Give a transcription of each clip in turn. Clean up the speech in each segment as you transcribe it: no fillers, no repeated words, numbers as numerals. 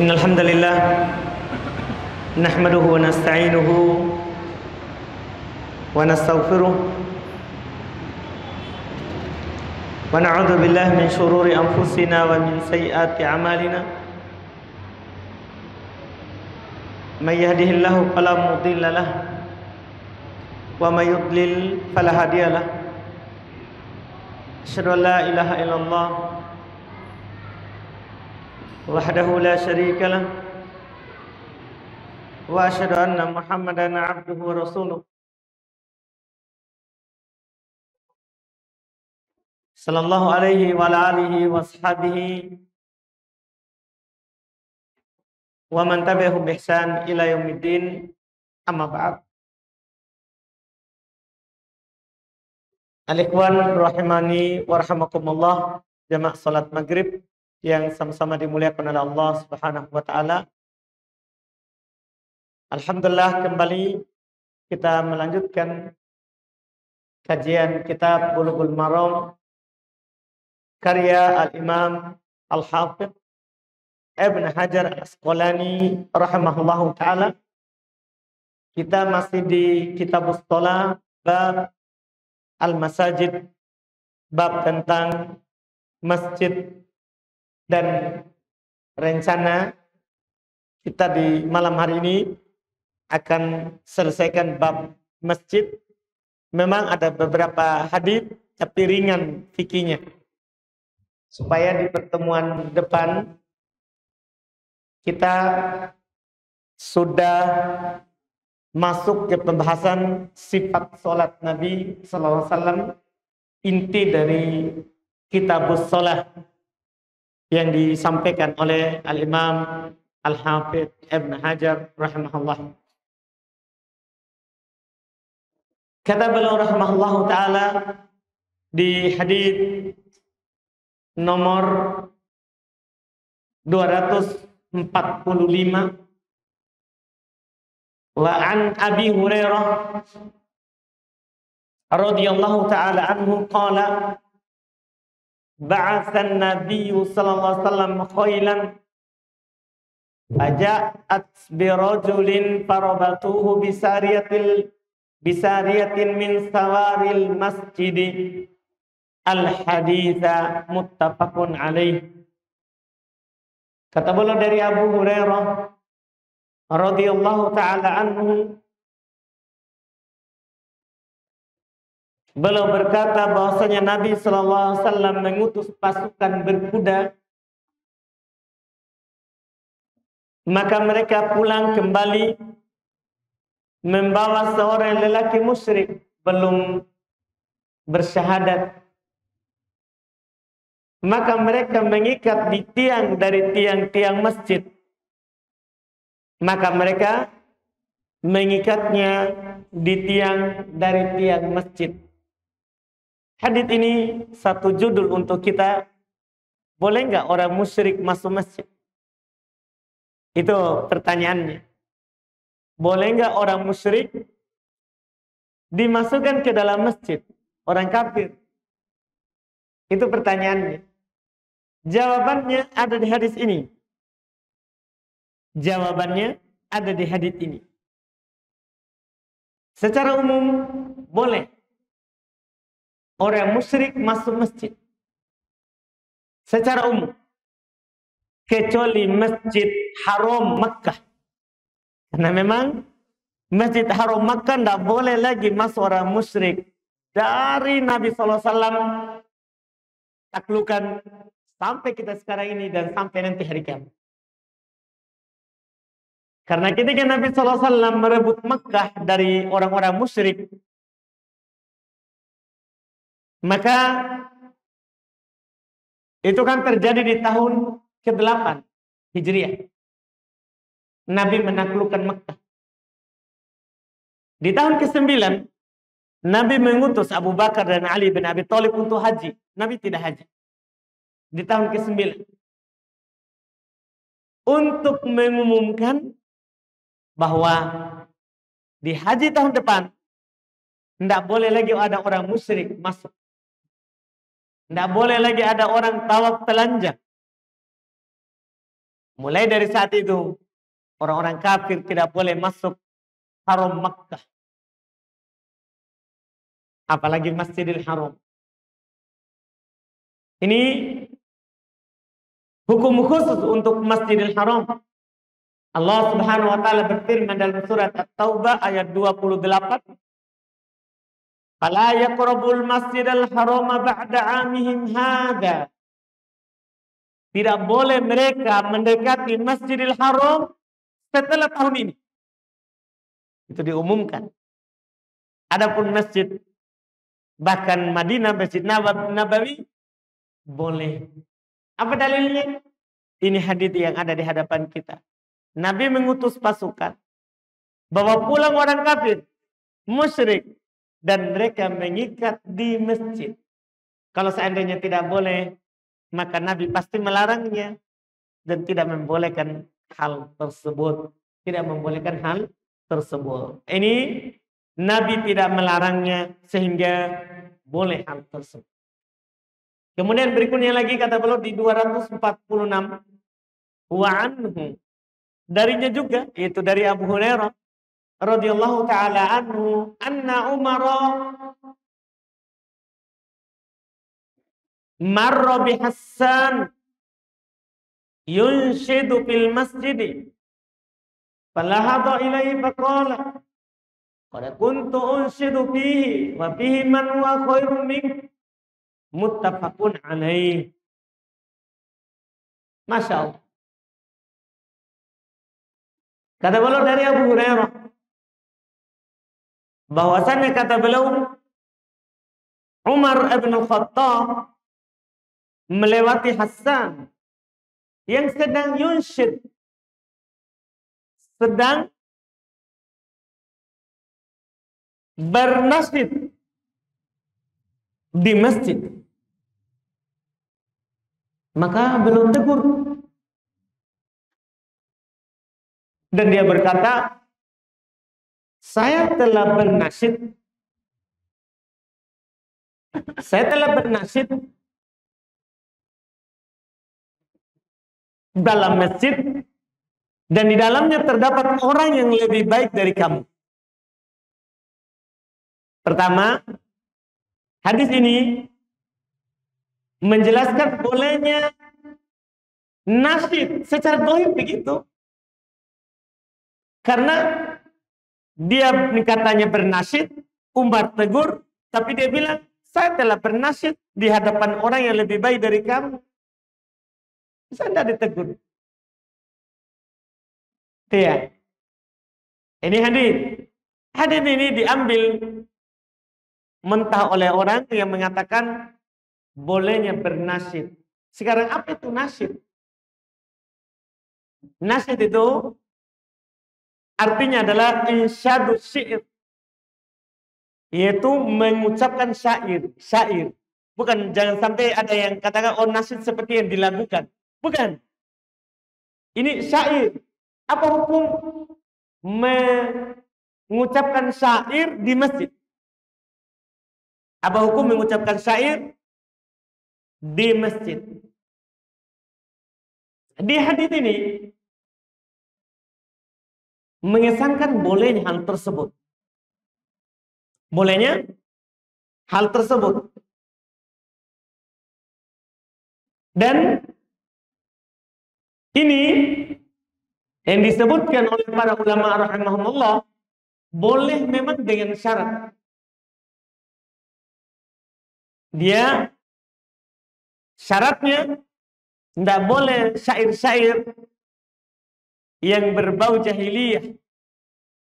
Innal hamdalillah nahmaduhu wa nasta'inuhu wa nastaghfiruh wa na'udzu billahi min shururi anfusina wa min sayyiati a'malina. May yahdihillahu fala mudilla lahu wa may yudlil fala hadiyalah. Asyhadu an la ilaha illallah wahdahu la syarika lah wa asyhadu anna Muhammadan abduhu wa rasuluh sallallahu alaihi wa ala alihi wa ashabihi wa man tabi'ahum bi ihsan ila yaumiddin, amma ba'd. Al-ikhwan rahimani wa rahimakumullah, jamaah salat maghrib yang sama-sama dimuliakan oleh Allah Subhanahu wa taala. Alhamdulillah, kembali kita melanjutkan kajian kitab Bulughul Maram karya Al-Imam Al-Hafidh Ibn Hajar Al-Asqalani rahimahullahu taala. Kita masih di Kitabus Shalah, bab Al-Masajid, bab tentang masjid, dan rencana kita di malam hari ini akan selesaikan bab masjid. Memang ada beberapa hadis tapi ringan fikihnya, supaya di pertemuan depan kita sudah masuk ke pembahasan sifat sholat Nabi sallallahu alaihi wasallam, inti dari Kitabus Shalah yang disampaikan oleh Al-Imam Al-Hafidh Ibn Hajar rahimahullah. Kata beliau rahimahullah ta'ala di hadis nomor 245, wa an Abi Hurairah radhiyallahu ta'ala anhu qala ba'atsan nabiyyu sallallahu alaihi wasallam khailan faja'at birajulin farabatuhu bisariyatin min sawaril masjidi. Al-haditha muttafaqun alaih. Kata beliau dari Abu Hurairah radhiyallahu ta'ala anhu, beliau berkata bahwasanya Nabi sallallahu alaihi wasallam mengutus pasukan berkuda, maka mereka pulang kembali membawa seorang lelaki musyrik belum bersyahadat. Maka mereka mengikat di tiang dari tiang-tiang masjid. Maka mereka mengikatnya di tiang dari tiang masjid. Hadis ini satu judul untuk kita. Boleh nggak orang musyrik masuk masjid? Itu pertanyaannya. Boleh nggak orang musyrik dimasukkan ke dalam masjid? Orang kafir. Itu pertanyaannya. Jawabannya ada di hadis ini. Jawabannya ada di hadis ini. Secara umum boleh orang musyrik masuk masjid. Secara umum. Kecuali Masjid Haram Makkah. Karena memang Masjid Haram Makkah tidak boleh lagi masuk orang musyrik. Dari Nabi SAW taklukan sampai kita sekarang ini dan sampai nanti hari kiamat. Karena ketika Nabi SAW merebut Makkah dari orang-orang musyrik, maka itu kan terjadi di tahun ke-8 Hijriah. Nabi menaklukkan Makkah. Di tahun ke-9, Nabi mengutus Abu Bakar dan Ali bin Abi Thalib untuk haji. Nabi tidak haji. Di tahun ke-9. Untuk mengumumkan bahwa di haji tahun depan tidak boleh lagi ada orang musyrik masuk. Tidak boleh lagi ada orang tawaf telanjang. Mulai dari saat itu, orang-orang kafir tidak boleh masuk haram Makkah. Apalagi Masjidil Haram. Ini hukum khusus untuk Masjidil Haram. Allah Subhanahu wa taala berfirman dalam surat At-Taubah ayat 28. Fala yaqrabul Masjidal Haram ba'da 'amihim hadza. Tidak boleh mereka mendekati Masjidil Haram setelah tahun ini. Itu diumumkan. Adapun masjid, bahkan Madinah, Masjid Nabawi, boleh. Apa dalilnya? Ini hadits yang ada di hadapan kita. Nabi mengutus pasukan, bawa pulang orang kafir, musyrik, dan mereka mengikat di masjid. Kalau seandainya tidak boleh, maka Nabi pasti melarangnya dan tidak membolehkan hal tersebut. Tidak membolehkan hal tersebut. Ini Nabi tidak melarangnya sehingga boleh hal tersebut. Kemudian berikutnya lagi kata beliau di 246. Wa anhu. Darinya juga, yaitu dari Abu Hurairah radhiyallahu taala anhu, anna Umar marra bi Hassan yunshidu fil masjid falahadha ilaihi faqala qad kuntu unshidu fihi wa fihi man huwa khairun min muttafaqun alaih. Masya Allah. Kata beliau dari Abu Hurairah bahwasannya kata beliau Umar ibn Khattab melewati Hassan yang sedang yunshid, sedang bernasyid di masjid. Maka beliau tegur dan dia berkata, saya telah bernasyid dalam masjid dan di dalamnya terdapat orang yang lebih baik dari kamu. Pertama, hadis ini menjelaskan bolehnya nasyid secara dohir begitu. Karena dia katanya bernasyid, Umar tegur, tapi dia bilang, saya telah bernasyid di hadapan orang yang lebih baik dari kamu. Saya tidak ditegur. Iya. Ini hadis. Hadis ini diambil mentah oleh orang yang mengatakan bolehnya bernasyid. Sekarang apa itu nasyid? Nasyid itu artinya adalah insyadu syair, yaitu mengucapkan syair. Bukan, jangan sampai ada yang katakan oh nasyid seperti yang dilakukan. Bukan. Ini syair. Apa hukum mengucapkan syair di masjid? Apa hukum mengucapkan syair di masjid? Di hadits ini mengesankan bolehnya hal tersebut. Bolehnya hal tersebut. Dan ini yang disebutkan oleh para ulama rahimahumullah, boleh memang dengan syarat. Dia syaratnya tidak boleh syair-syair yang berbau jahiliyah,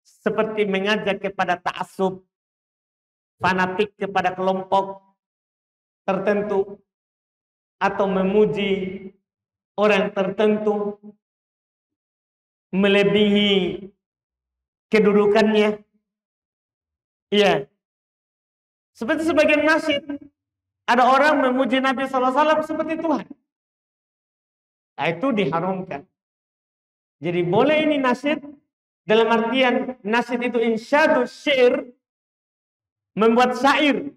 seperti mengajak kepada ta'assub, fanatik kepada kelompok tertentu, atau memuji orang tertentu, melebihi kedudukannya. Iya. Seperti sebagian nasyid, ada orang memuji Nabi SAW seperti Tuhan. Nah, itu diharamkan. Jadi boleh ini nasyid, dalam artian nasyid itu insyadu syair, membuat syair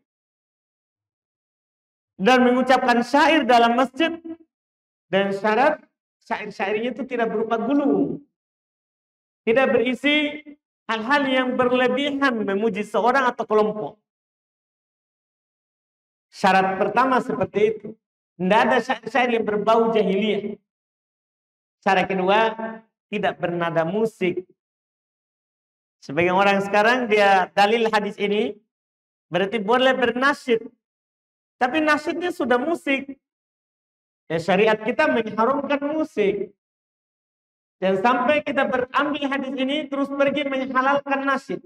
dan mengucapkan syair dalam masjid, dan syarat syair-syairnya itu tidak berupa gulu. Tidak berisi hal-hal yang berlebihan memuji seorang atau kelompok. Syarat pertama seperti itu. Tidak ada syair-syair yang berbau jahiliyah. Syarat kedua, tidak bernada musik. Sebagian orang sekarang dia dalil hadis ini berarti boleh bernasyid. Tapi nasyidnya sudah musik. Ya, syariat kita mengharamkan musik. Dan sampai kita berambil hadis ini terus pergi menghalalkan nasyid.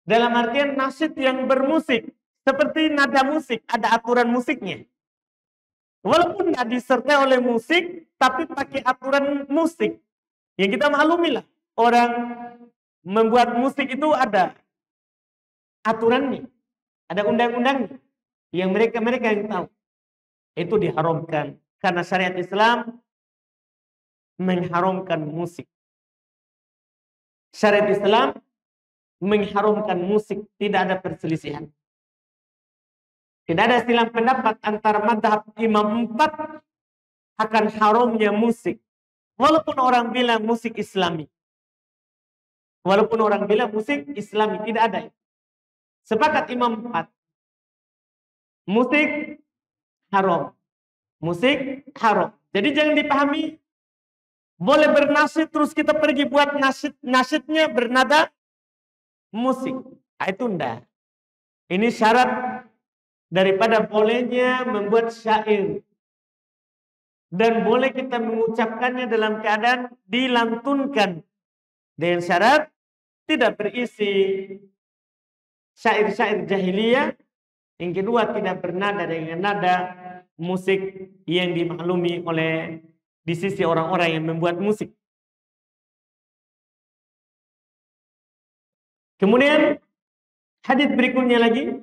Dalam artian nasyid yang bermusik. Seperti nada musik, ada aturan musiknya. Walaupun tidak disertai oleh musik, tapi pakai aturan musik. Yang kita maklumilah. Orang membuat musik itu ada aturannya. Ada undang-undangnya. Yang mereka yang tahu. Itu diharamkan. Karena syariat Islam mengharamkan musik. Syariat Islam mengharamkan musik. Tidak ada perselisihan. Tidak ada silang pendapat antara mazhab Imam 4 akan haramnya musik. Walaupun orang bilang musik Islami. Walaupun orang bilang musik Islami. Tidak ada. Sepakat Imam 4. Musik haram. Musik haram. Jadi jangan dipahami boleh bernasyid terus kita pergi buat nasyidnya bernada musik. Itu enggak. Ini syarat daripada bolehnya membuat syair. Dan boleh kita mengucapkannya dalam keadaan dilantunkan. Dengan syarat tidak berisi syair-syair jahiliyah. Yang kedua tidak bernada dengan nada musik yang dimaklumi oleh di sisi orang-orang yang membuat musik. Kemudian hadis berikutnya lagi.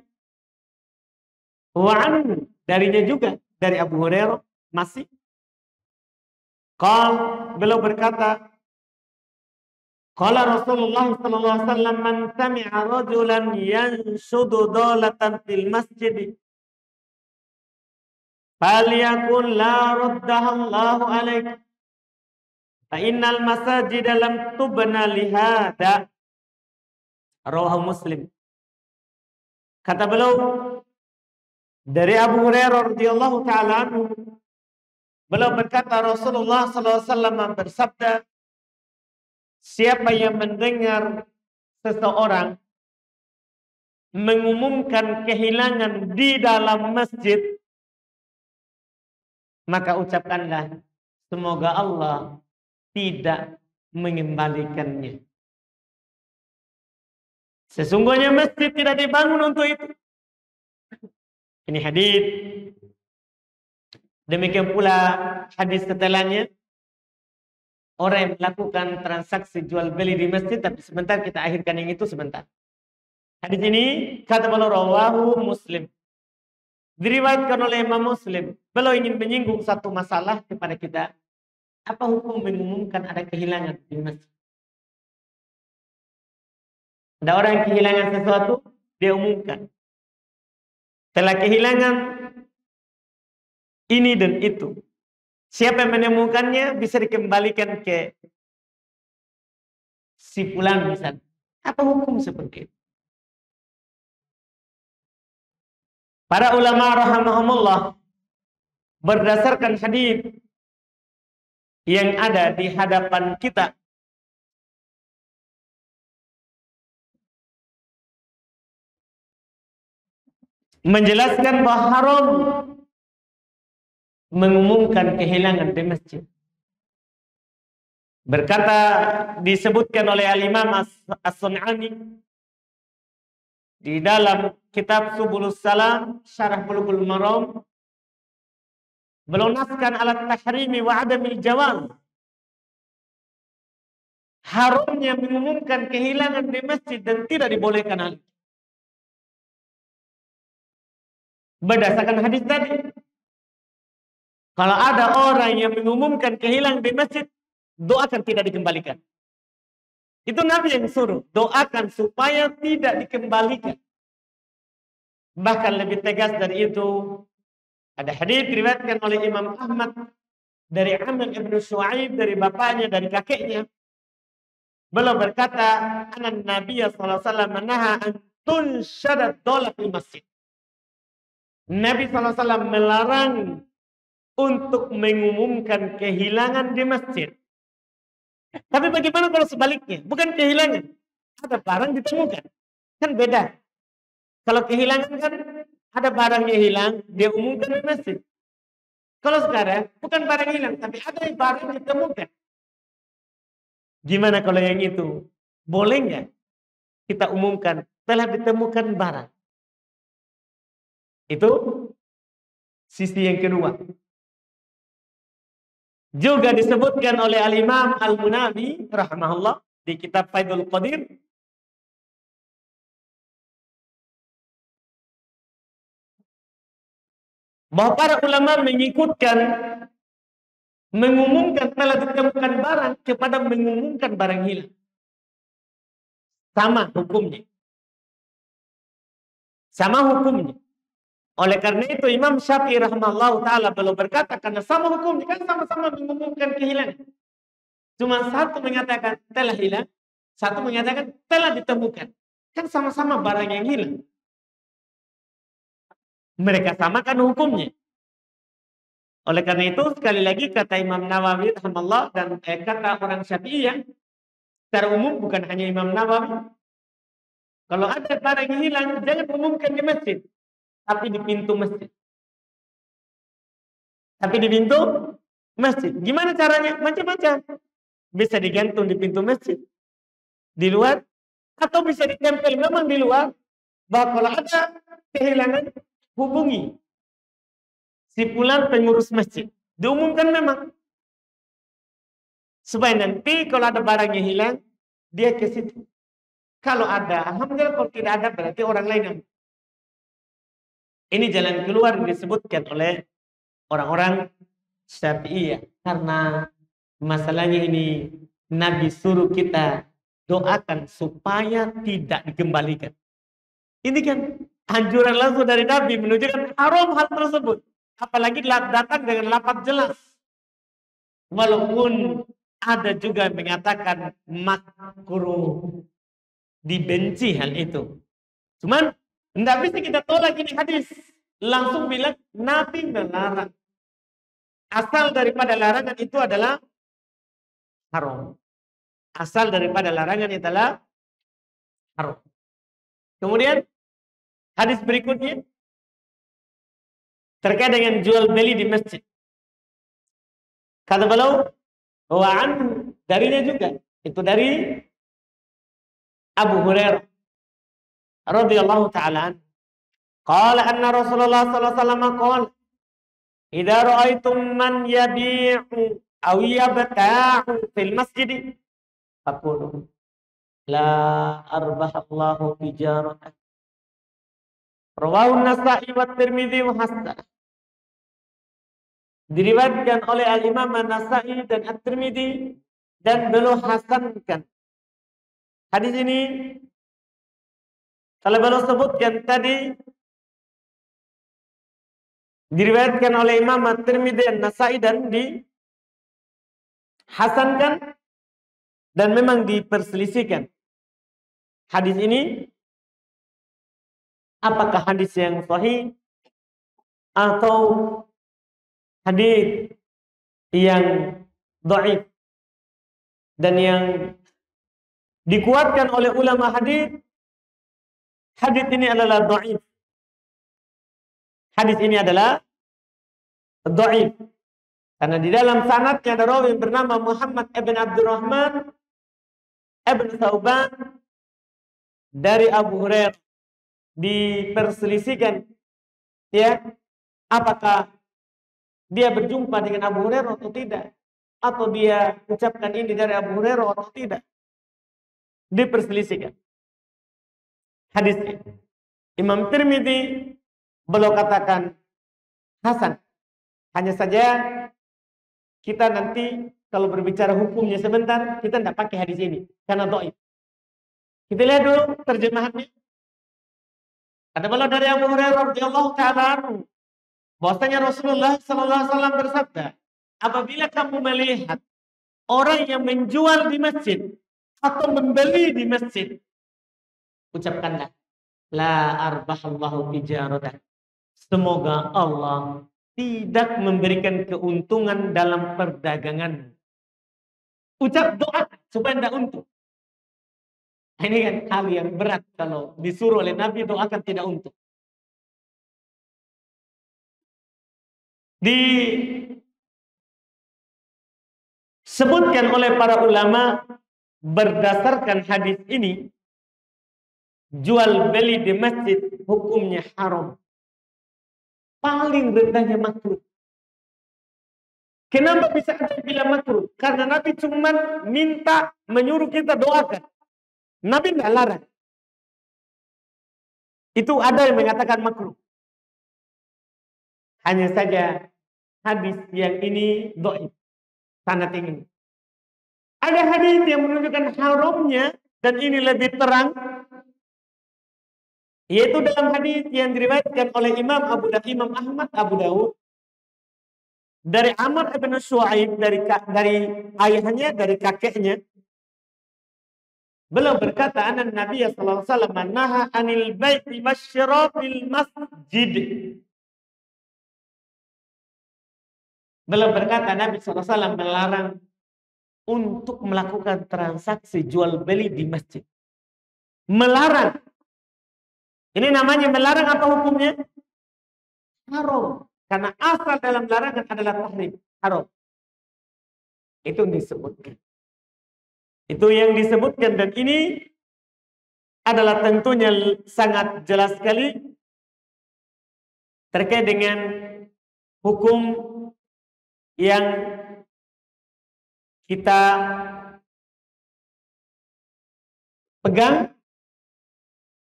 Wa'an darinya juga dari Abu Hurairah masih. Beliau berkata, qala Rasulullah sallallahu alaihi wasallam man sami'a rajulan yanshudu dalatan fil masjid falyakul la raddaha Allahu alaik fa innal masajida lam tubna lihada. Rawahu Muslim. Kata beliau dari Abu Hurairah radhiyallahu taala anhu, beliau berkata Rasulullah sallallahu alaihi wasallam bersabda, siapa yang mendengar seseorang mengumumkan kehilangan di dalam masjid, maka ucapkanlah semoga Allah tidak mengembalikannya. Sesungguhnya masjid tidak dibangun untuk itu. Ini hadis. Demikian pula hadis setelahnya. Orang yang melakukan transaksi jual beli di masjid, tapi sebentar kita akhirkan yang itu sebentar. Hadis ini kata beliau rawahu Muslim. Diriwayatkan oleh Imam Muslim. Beliau ingin menyinggung satu masalah kepada kita. Apa hukum mengumumkan ada kehilangan di masjid? Ada orang yang kehilangan sesuatu, dia umumkan. Telah kehilangan ini dan itu. Siapa yang menemukannya bisa dikembalikan ke si fulan misalnya. Apa hukum seperti itu? Para ulama rahimahumullah berdasarkan hadis yang ada di hadapan kita menjelaskan bahwa haram mengumumkan kehilangan di masjid. Berkata disebutkan oleh Al-Imam As-Sun'ani di dalam kitab Subulus Salam Syarah Bulughul Maram, beliau naskan alat tahrimi wa adamil jawaz. Haramnya mengumumkan kehilangan di masjid dan tidak dibolehkan hal itu. Berdasarkan hadis tadi, kalau ada orang yang mengumumkan kehilangan di masjid, doakan tidak dikembalikan. Itu Nabi yang suruh, doakan supaya tidak dikembalikan. Bahkan lebih tegas dari itu, ada hadis diriwayatkan oleh Imam Ahmad dari Amr ibn Shu'aib, dari bapaknya, dari kakeknya. Beliau berkata, anan Nabiya sallallahu alaihi wasallam menaha an tunsyadad dola fil masjid. Nabi sallallahu alaihi wasallam melarang untuk mengumumkan kehilangan di masjid. Tapi bagaimana kalau sebaliknya? Bukan kehilangan, ada barang ditemukan. Kan beda. Kalau kehilangan kan ada barangnya hilang, dia umumkan di masjid. Kalau sekarang bukan barang hilang, tapi ada barang ditemukan. Gimana kalau yang itu? Boleh nggak kita umumkan telah ditemukan barang? Itu sisi yang kedua. Juga disebutkan oleh Al-Imam Al-Munawi rahimahullah di kitab Faidul Qadir. Bahwa para ulama mengumumkan telah ditemukan barang kepada mengumumkan barang hilang. Sama hukumnya. Sama hukumnya. Oleh karena itu Imam Syafi'i rahimahullah ta'ala beliau berkata, karena sama hukumnya, kan sama-sama mengumumkan kehilangan. Cuma satu mengatakan telah hilang, satu mengatakan telah ditemukan. Kan sama-sama barang yang hilang. Mereka samakan hukumnya. Oleh karena itu sekali lagi kata Imam Nawawi rahimahullah dan kata orang Syafi'iyah secara umum, bukan hanya Imam Nawawi, kalau ada barang yang hilang jangan umumkan di masjid, tapi di pintu masjid. Tapi di pintu masjid. Gimana caranya? Macam-macam. Bisa digantung di pintu masjid, di luar, atau bisa ditempel memang di luar. Bahwa kalau ada kehilangan, hubungi si fulan pengurus masjid. Diumumkan memang. Supaya nanti kalau ada barang yang hilang, dia ke situ. Kalau ada, alhamdulillah. Kalau tidak ada, berarti orang lain yang. Ini jalan keluar yang disebutkan oleh orang-orang Syafi'iyah. Karena masalahnya ini Nabi suruh kita doakan supaya tidak dikembalikan. Ini kan anjuran langsung dari Nabi menunjukkan haram hal tersebut. Apalagi datang dengan lafaz jelas. Walaupun ada juga yang mengatakan makruh, dibenci hal itu. Cuman tidak bisa kita tolak ini hadis. Langsung bilang Nabi melarang. Asal daripada larangan itu adalah haram. Asal daripada larangan itu adalah haram. Kemudian hadis berikutnya terkait dengan jual beli di masjid. Kata beliau, wa'an darinya juga. Itu dari Abu Hurairah radhiyallahu ta'ala. Qala anna Rasulullah sallallahu alaihi wasallam qala, "Idza ra'aitum man yabi'u aw yabta'u fil masjid faqulu la arbahallahu tijaratan." Rawahu An-Nasa'i wa Tirmidzi wa hasan. Diriwayatkan oleh Al-Imam An-Nasa'i dan At-Tirmidzi dan beliau hasankan. Hadis ini kalau beliau sebutkan tadi diriwayatkan oleh Imam At-Tirmidzi dan An-Nasa'i dan dihasankan dan memang diperselisihkan. Hadis ini apakah hadis yang sahih atau hadis yang dhaif, dan yang dikuatkan oleh ulama hadis ini adalah dhaif. Hadis ini adalah dhaif karena di dalam sanadnya ada rawi yang bernama Muhammad ibn Abdurrahman ibn Thauban dari Abu Hurairah. Diperselisihkan ya, apakah dia berjumpa dengan Abu Hurairah atau tidak, atau dia ucapkan ini dari Abu Hurairah atau tidak. Diperselisihkan hadisnya. Imam Tirmidzi beliau katakan hasan. Hanya saja kita nanti kalau berbicara hukumnya sebentar, kita tidak pakai hadis ini karena dhaif. Kita lihat dulu terjemahannya. Ada beliau dari Abu Hurairah radhiyallahu ta'ala anhu bahwasanya Rasulullah sallallahu alaihi wasallam bersabda, apabila kamu melihat orang yang menjual di masjid atau membeli di masjid, ucapkanlah la arbahallahu tijaratan. Semoga Allah tidak memberikan keuntungan dalam perdagangan. Ucap doa supaya tidak untung. Ini kan hal yang berat kalau disuruh oleh Nabi doakan tidak untung. Disebutkan oleh para ulama berdasarkan hadis ini, jual beli di masjid hukumnya haram. Paling rendahnya makruh. Kenapa bisa ada yang bilang makruh? Karena Nabi cuma minta menyuruh kita doakan. Nabi tidak larang. Itu ada yang mengatakan makruh. Hanya saja hadis yang ini dhaif, sanad ini. Ada hadis yang menunjukkan haramnya dan ini lebih terang, yaitu dalam hadis yang diriwayatkan oleh Imam Ahmad, Abu Dawud, dari Amr ibn Shu'aib, dari ayahnya, dari kakeknya. Beliau berkata, anna Nabi sallallahu alaihi wasallam naha anil baiti wasyirafil masjid. Beliau berkata, Nabi sallallahu alaihi wasallam melarang untuk melakukan transaksi jual beli di masjid. Melarang. Ini namanya melarang apa hukumnya? Haram. Karena asal dalam larangan adalah tahrim, haram. Itu yang disebutkan. Itu yang disebutkan dan ini adalah tentunya sangat jelas sekali terkait dengan hukum yang kita pegang,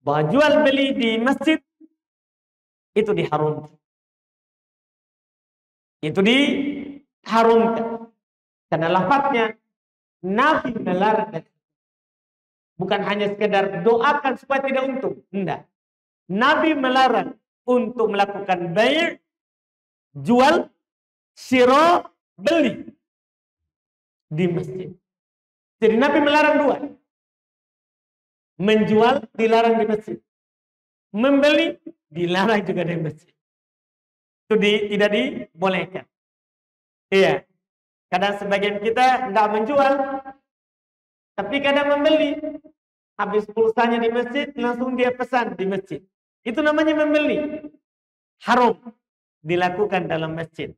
bahwa jual beli di masjid itu diharamkan. Itu diharamkan. Karena lafadznya Nabi melarang. Bukan hanya sekedar doakan supaya tidak untung. Tidak. Nabi melarang untuk melakukan bai', jual, syira, beli di masjid. Jadi Nabi melarang dua. Menjual dilarang di masjid. Membeli dilarang juga di masjid. Itu tidak dibolehkan. Iya. Kadang sebagian kita tidak menjual, tapi kadang membeli. Habis pulsanya di masjid, langsung dia pesan di masjid. Itu namanya membeli. Haram dilakukan dalam masjid.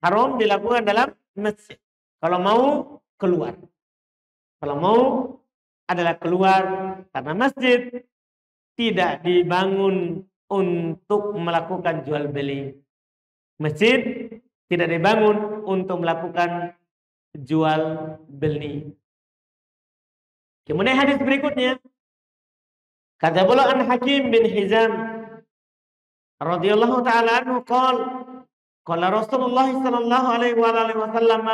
Haram dilakukan dalam masjid. Kalau mau, keluar. Kalau mau, adalah keluar. Karena masjid tidak dibangun untuk melakukan jual beli. Masjid tidak dibangun untuk melakukan jual beli. Kemudian hadis berikutnya, kata beliau an Hakim bin Hizam radhiyallahu taala anhu qala Rasulullah sallallahu alaihi wasallam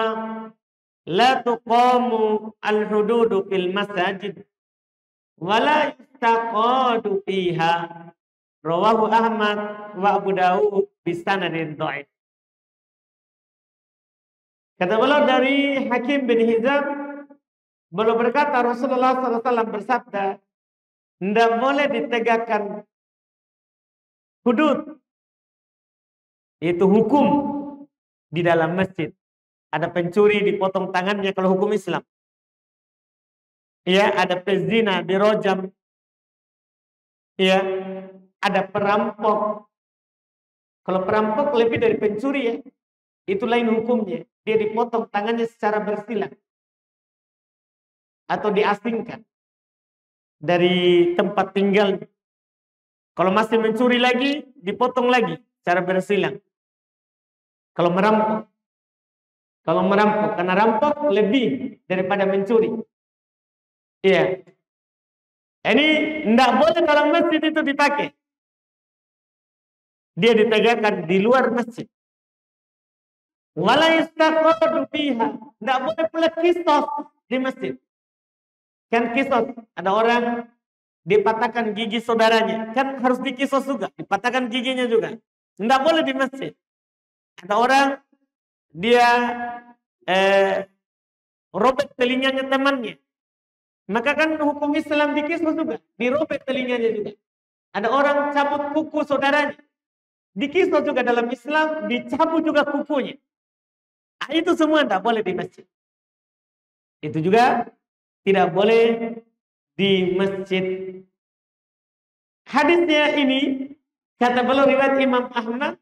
la tuqamu al-hududu fil masajid wa la yustaqadu fiha. Rawahu Ahmad wa Abu Dawud bisanadin dhaif. Kata beliau dari Hakim bin Hizam, beliau berkata Rasulullah SAW bersabda, tidak boleh ditegakkan hudud, yaitu hukum di dalam masjid. Ada pencuri dipotong tangannya kalau hukum Islam. Ya, ada pezina dirojam. Ya, ada perampok. Kalau perampok lebih dari pencuri ya, itu lain hukumnya. Dia dipotong tangannya secara bersilang. Atau diasingkan dari tempat tinggal. Kalau masih mencuri lagi, dipotong lagi secara bersilang. Kalau merampok. Karena rampok lebih daripada mencuri. Iya. Ini tidak boleh dalam masjid itu dipakai. Dia ditegakkan di luar masjid. Wala yastaqadu fiha. Tidak boleh pula kisos di masjid. Kan kisos, ada orang dipatahkan gigi saudaranya, kan harus dikisos juga, dipatahkan giginya juga. Tidak boleh di masjid. Ada orang dia robek telinganya temannya. Maka kan hukum Islam di kisah juga, dirobek telinganya juga. Ada orang cabut kuku saudaranya. Di kisah juga dalam Islam, dicabut juga kukunya. Nah, itu semua tidak boleh di masjid. Itu juga tidak boleh di masjid. Hadisnya ini, kata beliau riwayat Imam Ahmad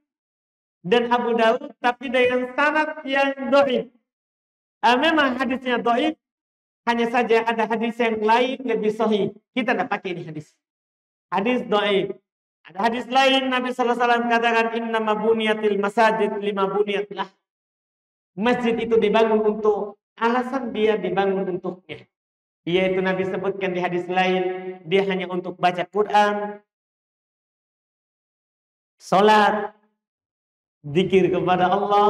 dan Abu Dawud, tapi dengan sanad yang dhaif. Memang hadisnya dhaif, hanya saja ada hadis yang lain lebih sahih. Kita tidak pakai ini hadis. Hadis dhaif. Ada hadis lain Nabi sallallahu alaihi wasallam katakan innama buniyatil masajid lima buniyat lah. Masjid itu dibangun untuk alasan dia dibangun untuknya. Yaitu Nabi sebutkan di hadis lain, dia hanya untuk baca Quran, salat, zikir kepada Allah,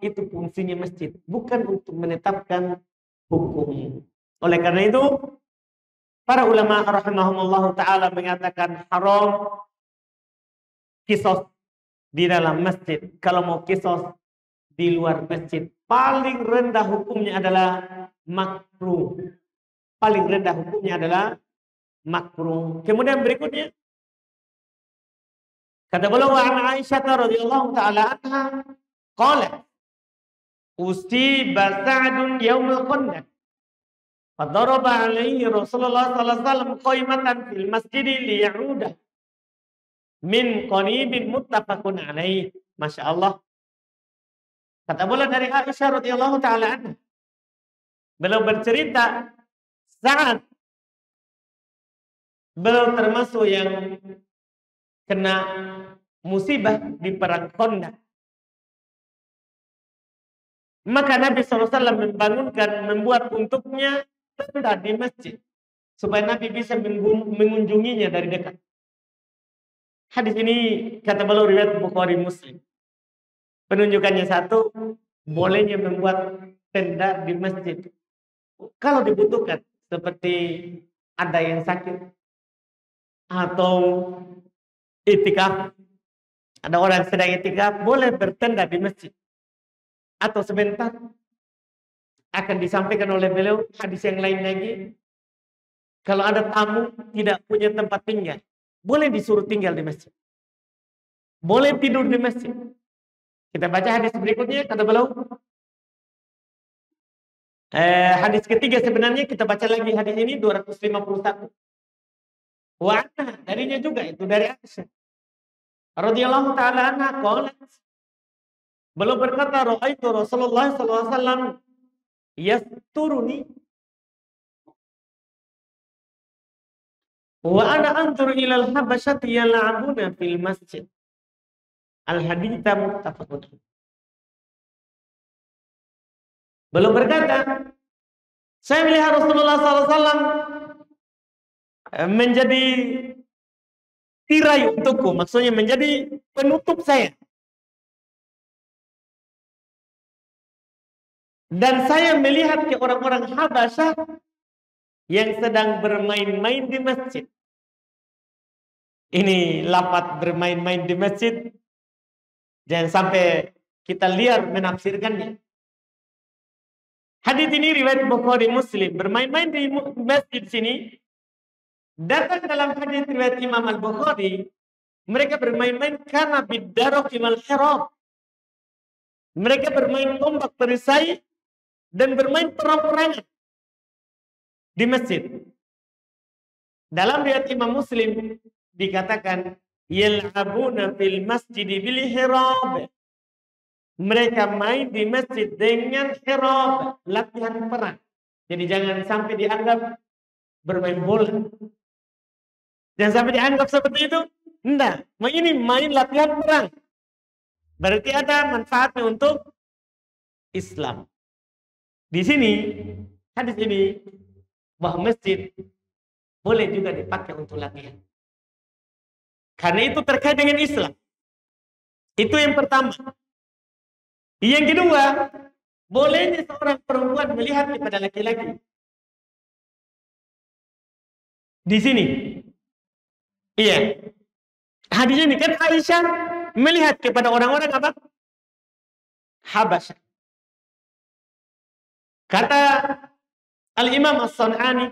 itu fungsinya masjid, bukan untuk menetapkan hukum. Oleh karena itu, para ulama rahimahumullah taala mengatakan haram kisos di dalam masjid. Kalau mau kisos di luar masjid, paling rendah hukumnya adalah makruh. Paling rendah hukumnya adalah makruh. Kemudian berikutnya, kata beliau an Aisyah radhiyallahu taala anha, qalat usiba Sa'dun yaumul Khandaq. Fadaraba alaihi Rasulullah sallallahu alaihi wasallam qaimatan fil masjid liya'uda min qaribin muttafaqun alaihi. Masya Allah. Kata beliau dari Aisyah radhiyallahu taala anha, beliau bercerita saat beliau termasuk yang kena musibah di perang Khandaq. Maka Nabi SAW membuat untuknya tenda di masjid supaya Nabi bisa mengunjunginya dari dekat. Hadis ini kata beliau riwayat Bukhari Muslim. Penunjukannya satu, bolehnya membuat tenda di masjid kalau dibutuhkan, seperti ada yang sakit atau itikaf, ada orang sedang itikaf, boleh bertenda di masjid. Atau sebentar akan disampaikan oleh beliau hadis yang lain lagi, kalau ada tamu tidak punya tempat tinggal, boleh disuruh tinggal di masjid, boleh tidur di masjid. Kita baca hadis berikutnya, kata beliau hadis ketiga sebenarnya, kita baca lagi hadis ini 251. Wa darinya juga, itu dari Aisyah radhiyallahu taala anha qalat, beliau berkata, ra'aitu Rasulullah sallallahu alaihi wasallam yasturuni wa ana anzur ila al-habasyati yal'abuna fil masjid. Al-hadits muttafaqun. Beliau berkata, saya melihat Rasulullah SAW menjadi tirai untukku, maksudnya menjadi penutup saya. Dan saya melihat ke orang-orang Habasyah yang sedang bermain-main di masjid. Ini lafaz bermain-main di masjid, jangan sampai kita liar menafsirkannya. Hadis ini riwayat Bukhari Muslim. Bermain-main di masjid sini datang dalam hadis riwayat Imam Al-Bukhari. Mereka bermain-main karena bidarok imal hirab. Mereka bermain tombak perisai dan bermain perang-perangan di masjid. Dalam riwayat Imam Muslim dikatakan yal'abuna fil masjid bil hirab. Mereka main di masjid dengan hirab, latihan perang. Jadi jangan sampai dianggap bermain bola. Jangan sampai dianggap seperti itu. Enggak, ini main latihan perang. Berarti ada manfaatnya untuk Islam. Di sini, hadis ini, bahwa masjid boleh juga dipakai untuk latihan. Karena itu terkait dengan Islam. Itu yang pertama. Yang kedua, bolehnya seorang perempuan melihat kepada laki-laki. Di sini. Iya. Hadis ini kan Aisyah melihat kepada orang-orang apa? Habasyah. Kata Al-Imam As-Sun'ani,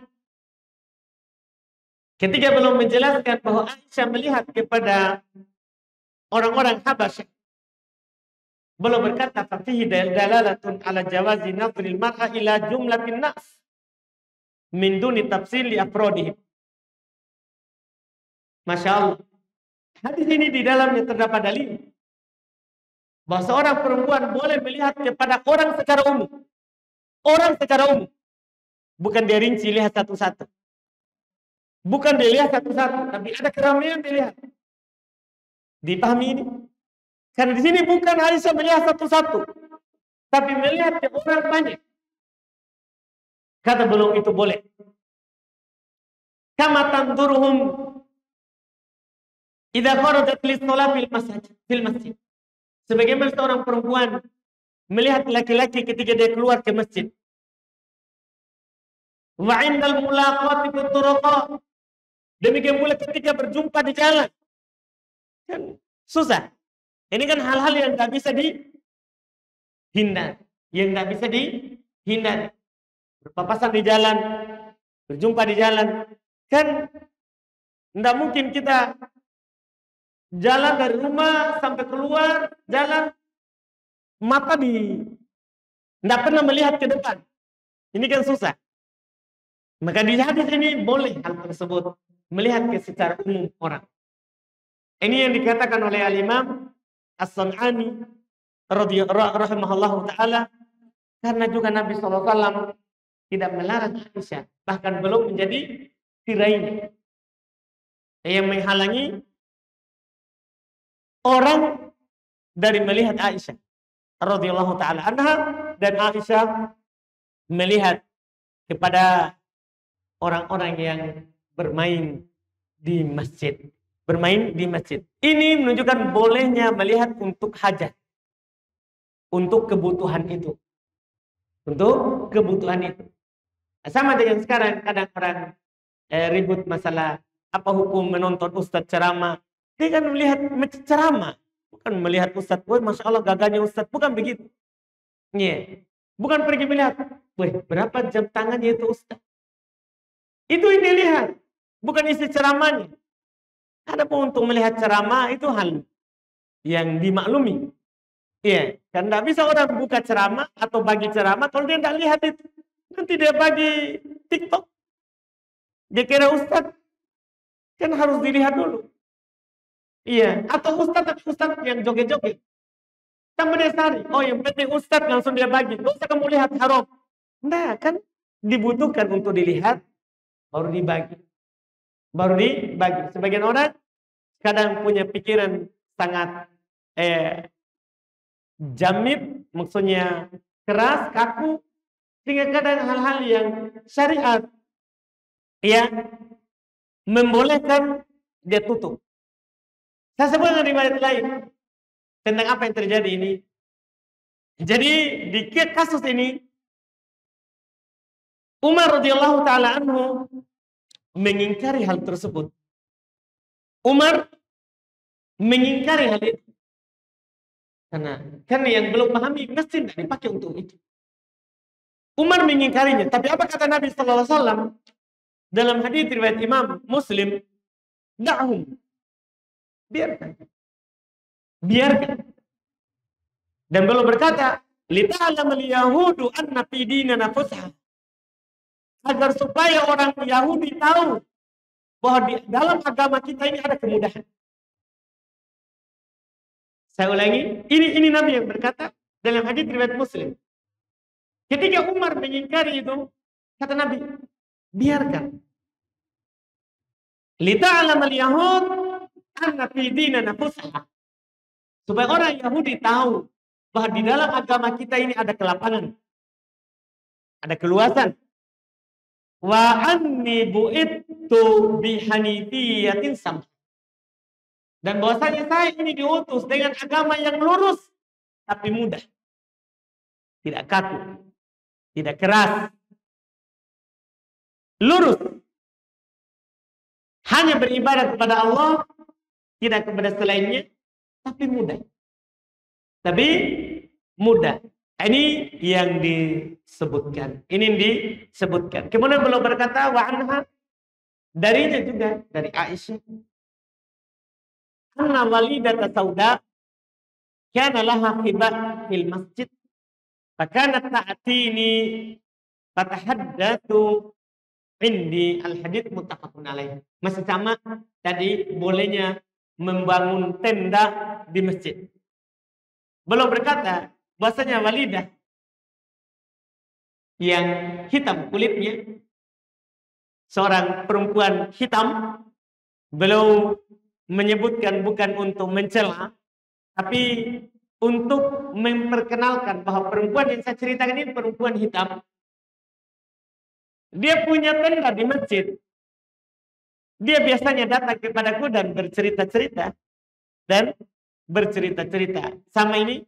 ketika belum menjelaskan bahwa Aisyah melihat kepada orang-orang Habasyah, belum berkata fafihi dalalatun ala jawazi nadril mar'a ila jumlatin nas min duni tafsil li afrodihim. Masya Allah. Hadis ini di dalamnya terdapat dalil bahwa seorang perempuan boleh melihat kepada orang secara umum. Orang secara umum. Bukan dia rinci lihat satu-satu. Bukan dilihat satu-satu, tapi ada keramaian dilihat. Dipahami ini? Karena di sini bukan Aisyah melihat satu-satu, tapi melihat ke orang banyak. Kata belum itu boleh. Kama tanduruhum idza kharajat lis-shalah fil masjid. Sebagaimana seorang perempuan melihat laki-laki ketika dia keluar ke masjid. Wa 'indal mulaqati fit turuq. Demikian pula ketika berjumpa di jalan. Kan susah. Ini kan hal-hal yang nggak bisa dihindari, yang nggak bisa dihindari. Berpapasan di jalan, berjumpa di jalan, kan nggak mungkin kita jalan dari rumah sampai keluar jalan mata nggak pernah melihat ke depan. Ini kan susah. Maka di hadis ini boleh hal tersebut, melihat ke secara umum orang. Ini yang dikatakan oleh Al-Imam As-Sun'ani rahimahullahu ta'ala, karena juga Nabi SAW tidak melarang Aisyah, bahkan belum menjadi tirainya yang menghalangi orang dari melihat Aisyah radhiyallahu ta'ala anha, dan Aisyah melihat kepada orang-orang yang bermain di masjid. Bermain di masjid. Ini menunjukkan bolehnya melihat untuk hajat. Untuk kebutuhan itu. Untuk kebutuhan itu. Sama dengan sekarang, kadang orang ribut masalah apa hukum menonton ustadz ceramah. Dia kan melihat ceramah. Bukan melihat ustadz, wah Masya Allah gagahnya ustadz. Bukan begitu. Yeah. Bukan pergi melihat, wah berapa jam tangannya itu ustadz. Itu yang dilihat. Bukan isi ceramahnya. Adapun untuk melihat ceramah itu hal yang dimaklumi. Iya, kan tidak bisa orang buka ceramah atau bagi ceramah kalau dia tidak lihat itu. Nanti dia bagi TikTok. Dia kira ustadz. Kan harus dilihat dulu. Iya, atau ustadz yang joget-joget. Sama dia sari. Oh yang penting ustadz langsung dia bagi. Gak usah kamu lihat haram. Nah kan dibutuhkan untuk dilihat baru dibagi. Baru dibagi. Sebagian orang kadang punya pikiran sangat jamit, maksudnya keras, kaku, sehingga kadang hal-hal yang syariat ya membolehkan dia tutup. Saya sebutkan riwayat lain tentang apa yang terjadi ini. Jadi di kasus ini Umar radhiyallahu taala anhu mengingkari hal tersebut. Umar mengingkari hal itu. Karena yang belum pahami mesti tidak dipakai untuk itu. Umar mengingkarinya. Tapi apa kata Nabi sallallahu alaihi wasallam dalam hadis riwayat Imam Muslim? Da'hum. Biarkan. Biarkan. Dan belum berkata, "Lita'lamal yahudu anna fi dinina fusha." Agar supaya orang Yahudi tahu bahwa di dalam agama kita ini ada kemudahan. Saya ulangi, ini Nabi yang berkata dalam hadis riwayat Muslim. Ketika Umar mengingkari itu, kata Nabi, biarkan. Lita'lamal yahud anna fi dinina fusha. Supaya orang Yahudi tahu bahwa di dalam agama kita ini ada kelapangan. Ada keluasan. Wa anni bu'ittu bihanifiyatin sam. Dan bahwasanya saya ini diutus dengan agama yang lurus tapi mudah. Tidak kaku, tidak keras. Lurus. Hanya beribadah kepada Allah, tidak kepada selainnya, tapi mudah. Tapi mudah. Ini yang disebutkan. Ini yang disebutkan. Kemudian beliau berkata, wa anha, darinya juga dari Aisyah, anna walidata sauda kana laha khibah fil masjid fakanat ta'tini fatahaddatsu indi. Al hadits muttafaqun alaih. Masih sama tadi bolehnya membangun tenda di masjid. Beliau berkata bahwasanya walidah yang hitam kulitnya, seorang perempuan hitam, beliau menyebutkan bukan untuk mencela, tapi untuk memperkenalkan bahwa perempuan yang saya ceritakan ini perempuan hitam. Dia punya tenda di masjid. Dia biasanya datang kepadaku dan bercerita-cerita. Sama ini,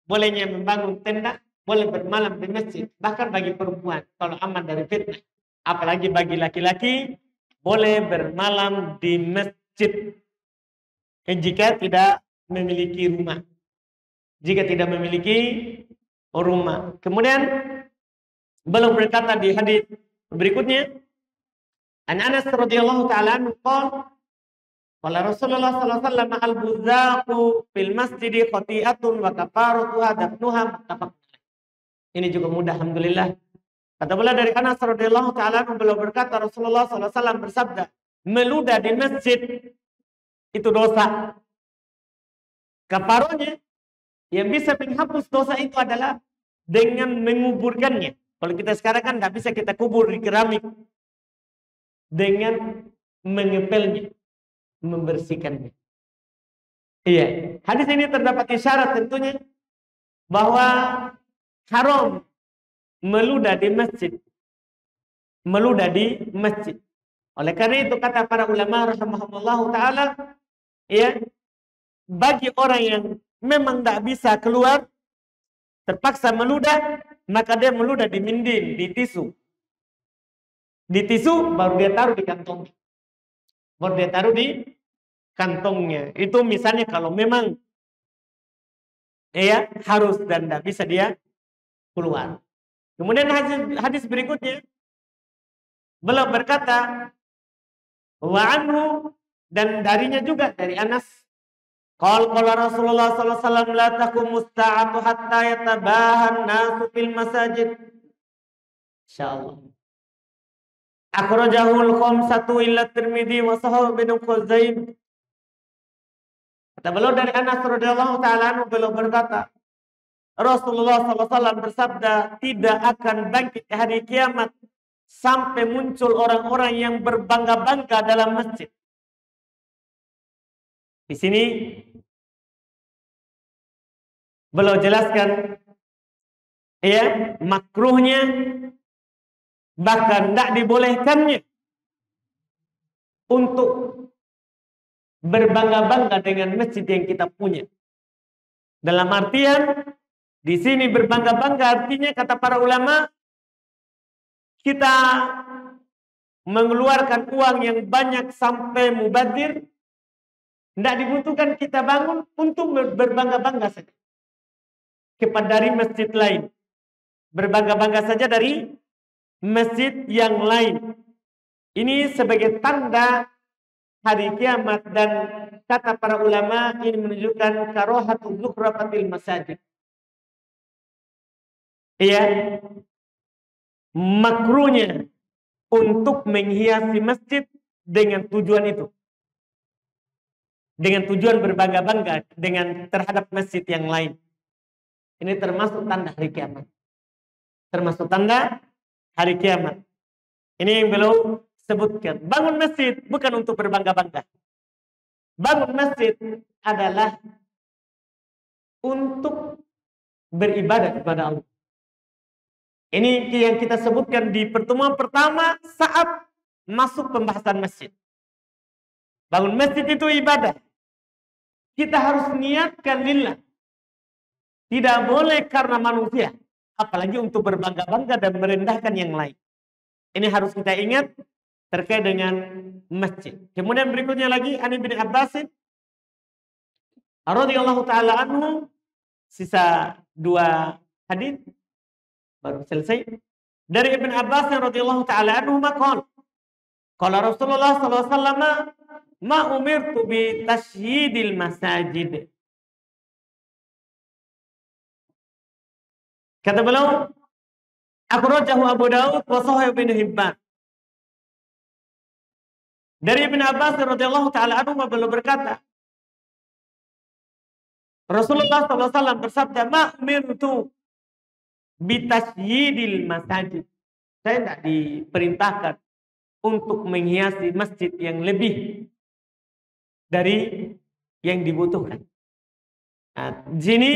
bolehnya membangun tenda, boleh bermalam di masjid. Bahkan bagi perempuan, kalau aman dari fitnah. Apalagi bagi laki-laki, boleh bermalam di masjid. Jika tidak memiliki rumah. Jika tidak memiliki rumah. Kemudian, beliau berkata di hadis berikutnya, an Anas radhiyallahu ta'ala anhu qala qala Rasulullah sallallahu alaihi wasallam al-buzzaqu fil masjidi khati'atun wa kafaratuha dafnuha muttafaq. Ini juga mudah, alhamdulillah. Kata beliau dari Anas radhiyallahu ta'ala anhu, beliau berkata Rasulullah sallallahu alaihi wasallam bersabda, meludah di masjid itu dosa. Kafaronya yang bisa menghapus dosa itu adalah dengan menguburkannya. Kalau kita sekarang kan nggak bisa kita kubur di keramik. Dengan mengepelnya, membersihkannya. Iya, hadis ini terdapat isyarat tentunya bahwa haram meludah di masjid. Meludah di masjid. Oleh karena itu kata para ulama rahimahumullah taala, ya, bagi orang yang memang tidak bisa keluar, terpaksa meludah, maka dia meludah di mindil, di tisu. Di tisu baru dia taruh di kantong. Baru dia taruh di kantongnya. Itu misalnya kalau memang ya harus dan tidak bisa dia keluar. Kemudian hadis berikutnya beliau berkata wa anhu, dan darinya juga dari Anas, qala Rasulullah sallallahu alaihi wasallam la taqumus sa'atu hatta yatabahan nasu fil masajid. Insyaallah. Akhrajahul khamsatu illa Tirmidzi wa sahahu bin Khuzaimah. Kata beliau dari Anas radhiyallahu ta'ala anhu, beliau berkata, Rasulullah sallallahu alaihi wasallam bersabda, tidak akan bangkit hari kiamat sampai muncul orang-orang yang berbangga-bangga dalam masjid. Di sini beliau jelaskan ya makruhnya, bahkan tidak dibolehkannya untuk berbangga-bangga dengan masjid yang kita punya. Dalam artian di sini berbangga-bangga artinya kata para ulama, kita mengeluarkan uang yang banyak sampai mubadzir, tidak dibutuhkan kita bangun untuk berbangga-bangga saja kepada dari masjid lain. Berbangga-bangga saja dari masjid yang lain. Ini sebagai tanda hari kiamat, dan kata para ulama ini menunjukkan karahatul zukhrafatil masajid. Iya, makruhnya untuk menghiasi masjid dengan tujuan itu. Dengan tujuan berbangga-bangga dengan terhadap masjid yang lain. Ini termasuk tanda hari kiamat. Termasuk tanda hari kiamat. Ini yang beliau sebutkan. Bangun masjid bukan untuk berbangga-bangga. Bangun masjid adalah untuk beribadah kepada Allah. Ini yang kita sebutkan di pertemuan pertama saat masuk pembahasan masjid. Bangun masjid itu ibadah. Kita harus niatkan lillah. Tidak boleh karena manusia. Apalagi untuk berbangga-bangga dan merendahkan yang lain. Ini harus kita ingat terkait dengan masjid. Kemudian berikutnya lagi, An Ibnu Abbas radhiyallahu ta'ala anhu, sisa 2 hadis baru selesai. Dari Ibn Abbas radhiyallahu taala anhu maqal qala Rasulullah sallallahu alaihi wasallam ma umirtu bi tashyidil masajid. Kata beliau, akhrajahu Abu Daud wa Sahih Ibn Hibban. Dari Ibn Abbas radhiyallahu taala anhu beliau berkata, Rasulullah SAW bersabda, ma umirtu bi tashyidil masajid. Saya tidak diperintahkan untuk menghiasi masjid yang lebih dari yang dibutuhkan. Nah, di sini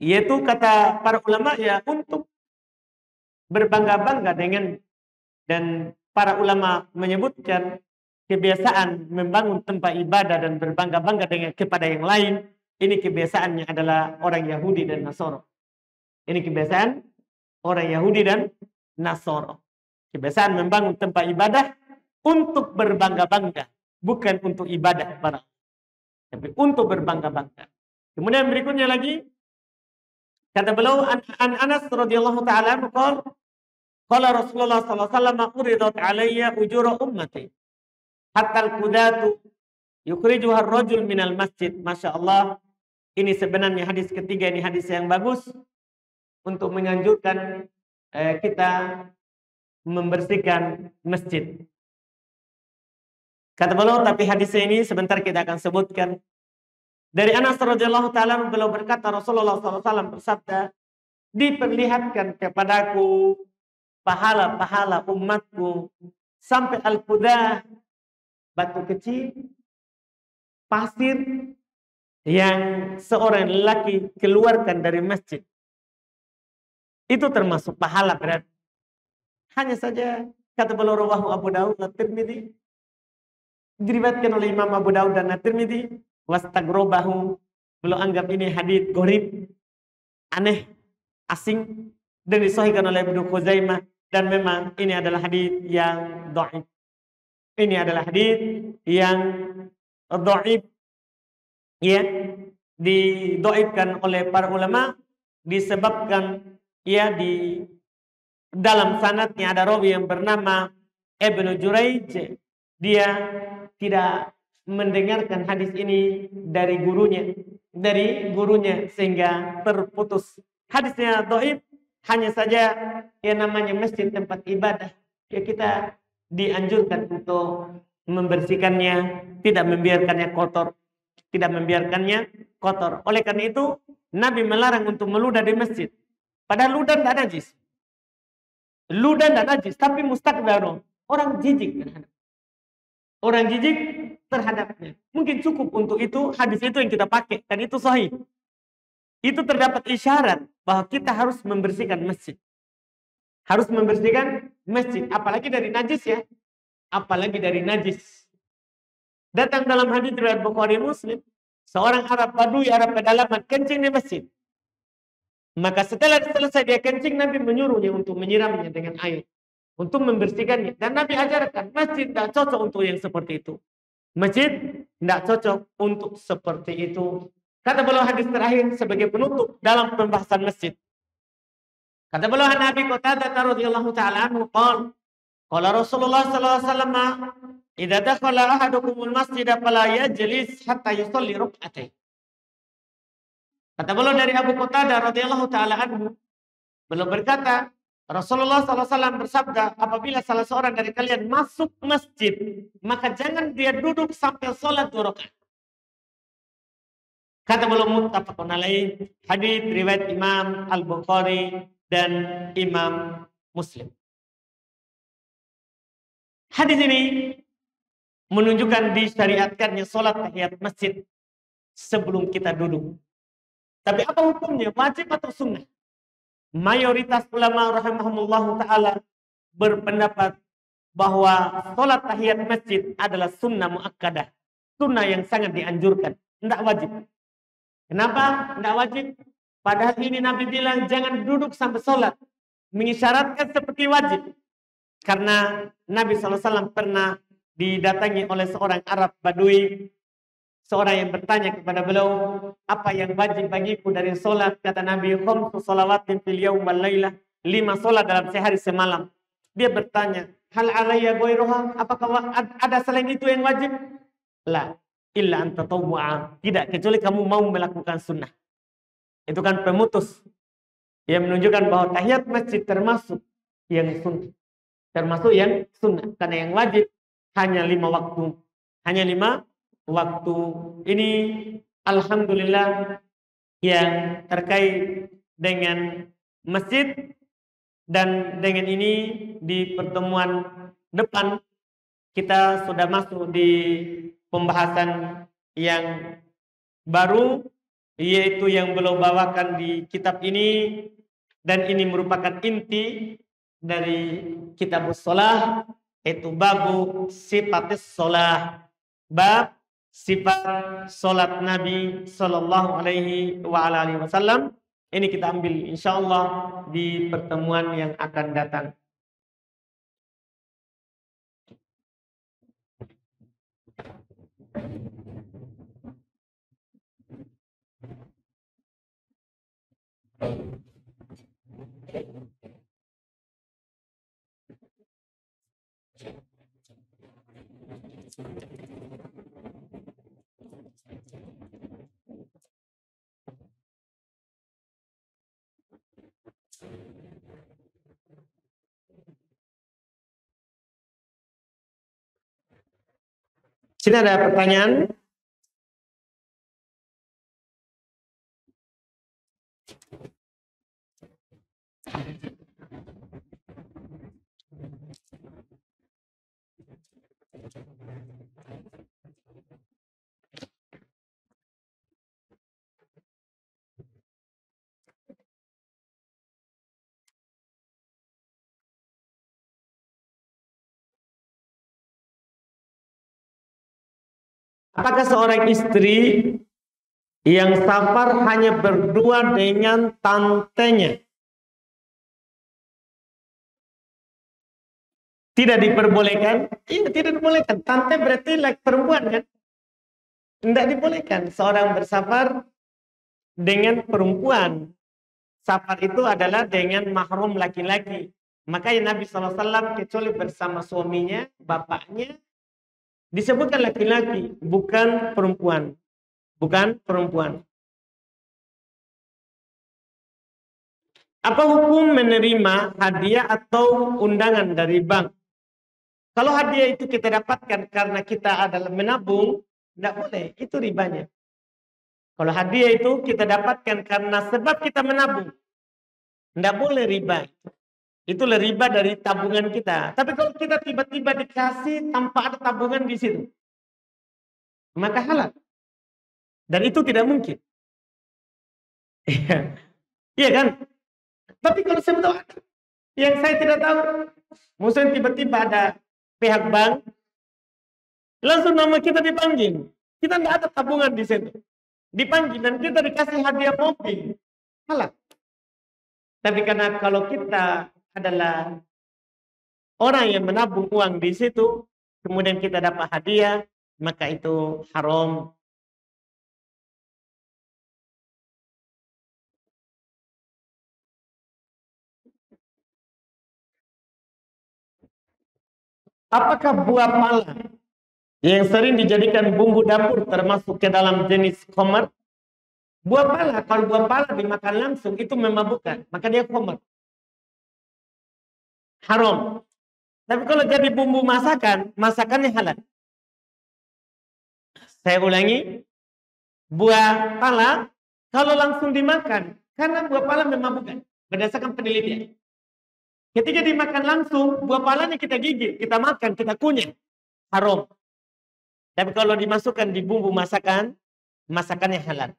yaitu kata para ulama ya untuk berbangga-bangga dengan, dan para ulama menyebutkan kebiasaan membangun tempat ibadah dan berbangga-bangga dengan kepada yang lain, ini kebiasaannya adalah orang Yahudi dan Nasoro. Ini kebiasaan orang Yahudi dan Nasoro. Kebiasaan membangun tempat ibadah untuk berbangga-bangga, bukan untuk ibadah para, tapi untuk berbangga-bangga. Kemudian berikutnya lagi kata beliau an Anas radhiyallahu taala anhu qala Rasulullah sallallahu alaihi wasallam uridat alayya ujura ummati hatta al-qudatu yukhrijuha ar-rajul minal masjid. Masya Allah, ini sebenarnya hadis ketiga, ini hadis yang bagus untuk menganjurkan kita membersihkan masjid. Kata beliau, tapi hadis ini sebentar kita akan sebutkan. Dari Anas radhiyallahu taala beliau berkata, Rasulullah SAW bersabda, diperlihatkan kepadaku pahala-pahala umatku sampai al-qudah, batu kecil, pasir yang seorang lelaki keluarkan dari masjid. Itu termasuk pahala berarti. Hanya saja kata beliau rawahu Abu Daud dan Tirmidzi, diriwayatkan oleh Imam Abu Daud dan Tirmidzi, wastaghrabahu, beliau anggap ini hadits gharib, aneh, asing, dan disahihkan oleh Ibnu Khuzaimah, dan memang ini adalah hadits yang dhaif. Ini adalah hadits yang dhaif, ya, didhaifkan oleh para ulama disebabkan ya di dalam sanadnya ada rawi yang bernama Ibnu Juraij. Dia tidak mendengarkan hadis ini dari gurunya sehingga terputus. Hadisnya dhaif, hanya saja yang namanya masjid tempat ibadah, ya kita dianjurkan untuk membersihkannya, tidak membiarkannya kotor, Oleh karena itu Nabi melarang untuk meludah di masjid. Padahal ludah tidak najis. Ludah tidak najis, tapi mustakbaro, orang jijik terhadapnya. Mungkin cukup untuk itu, hadis itu yang kita pakai, dan itu sahih. Itu terdapat isyarat bahwa kita harus membersihkan masjid. Apalagi dari najis ya. Apalagi dari najis. Datang dalam hadis riwayat Bukhari Muslim, seorang Arab Badui, Arab pedalaman, kencing di masjid. Maka setelah selesai dia kencing, Nabi menyuruhnya untuk menyiramnya dengan air, untuk membersihkannya. Dan Nabi ajarkan, masjid tidak cocok untuk yang seperti itu. Kata beliau hadis terakhir sebagai penutup dalam pembahasan masjid. Kata beliau Nabi Qatadah radhiyallahu taala anhu qala Rasulullah sallallahu alaihi wasallam, "Idza dakhala ahadukumul masjid fala yajlis hatta yusalli rak'atain." Kata beliau dari Abu Qatadah radhiyallahu taala anhu, beliau berkata, Rasulullah SAW bersabda, apabila salah seorang dari kalian masuk masjid, maka jangan dia duduk sampai sholat 2 rakaat. Kata beliau muttafaqun alaih, hadits riwayat Imam Al-Bukhari dan Imam Muslim. Hadis ini menunjukkan disyariatkannya sholat tahiyat masjid sebelum kita duduk. Tapi apa hukumnya? Wajib atau sunnah? Mayoritas ulama rahimahumullah ta'ala berpendapat bahwa sholat tahiyat masjid adalah sunnah muakkadah. Sunnah yang sangat dianjurkan. Tidak wajib. Kenapa? Tidak wajib. Padahal ini Nabi bilang jangan duduk sampai sholat. Mengisyaratkan seperti wajib. Karena Nabi SAW pernah didatangi oleh seorang Arab Badui. seorang yang bertanya kepada beliau, apa yang wajib bagiku dari solat? Kata Nabi, khamsu salawatin fil yaum wal lailah, 5 solat dalam sehari semalam. Dia bertanya, hal alayya ghairuha? Apakah ada selain itu yang wajib? La, illa an tatawwa'a. Tidak, kecuali kamu mau melakukan sunnah. Itu kan pemutus yang menunjukkan bahwa tahiyat masjid termasuk yang sunnah. Termasuk yang sunnah. Karena yang wajib hanya 5 waktu. Hanya 5 waktu. Ini alhamdulillah yang terkait dengan masjid. Dan dengan ini di pertemuan depan kita sudah masuk di pembahasan yang baru, yaitu yang beliau bawakan di kitab ini, dan ini merupakan inti dari kitab shalah, yaitu babu sifatis shalah, bab sifat salat Nabi sallallahu alaihi wasallam. Ini kita ambil insyaallah di pertemuan yang akan datang. Sini ada pertanyaan. Apakah seorang istri yang safar hanya berdua dengan tantenya tidak diperbolehkan? Iya, tidak dibolehkan. Tante berarti perempuan kan? Tidak dibolehkan seorang bersafar dengan perempuan. Safar itu adalah dengan mahram laki-laki. Makanya Nabi SAW kecuali bersama suaminya, bapaknya, disebutkan laki-laki, bukan perempuan. Bukan perempuan. Apa hukum menerima hadiah atau undangan dari bank? Kalau hadiah itu kita dapatkan karena kita adalah menabung, tidak boleh. Itu ribanya. Kalau hadiah itu kita dapatkan karena sebab kita menabung, tidak boleh riba. Itulah riba dari tabungan kita. Tapi kalau kita tiba-tiba dikasih tanpa ada tabungan di situ, maka halal. Dan itu tidak mungkin. Iya kan? Tapi kalau sebetulnya yang saya tidak tahu, mungkin tiba-tiba ada pihak bank, langsung nama kita dipanggil. Kita tidak ada tabungan di situ. Dipanggil dan kita dikasih hadiah mobil. Halal. Tapi karena kalau kita adalah orang yang menabung uang di situ, kemudian kita dapat hadiah, maka itu haram. Apakah buah pala yang sering dijadikan bumbu dapur termasuk ke dalam jenis khamar? Buah pala, kalau buah pala dimakan langsung itu memabukkan, maka dia khamar. Haram. Tapi kalau jadi bumbu masakan, masakannya halal. Saya ulangi, buah pala kalau langsung dimakan, karena buah pala memabukkan berdasarkan penelitian. Ketika dimakan langsung, buah palanya kita gigit, kita makan, kita kunyah, haram. Tapi kalau dimasukkan di bumbu masakan, masakannya halal.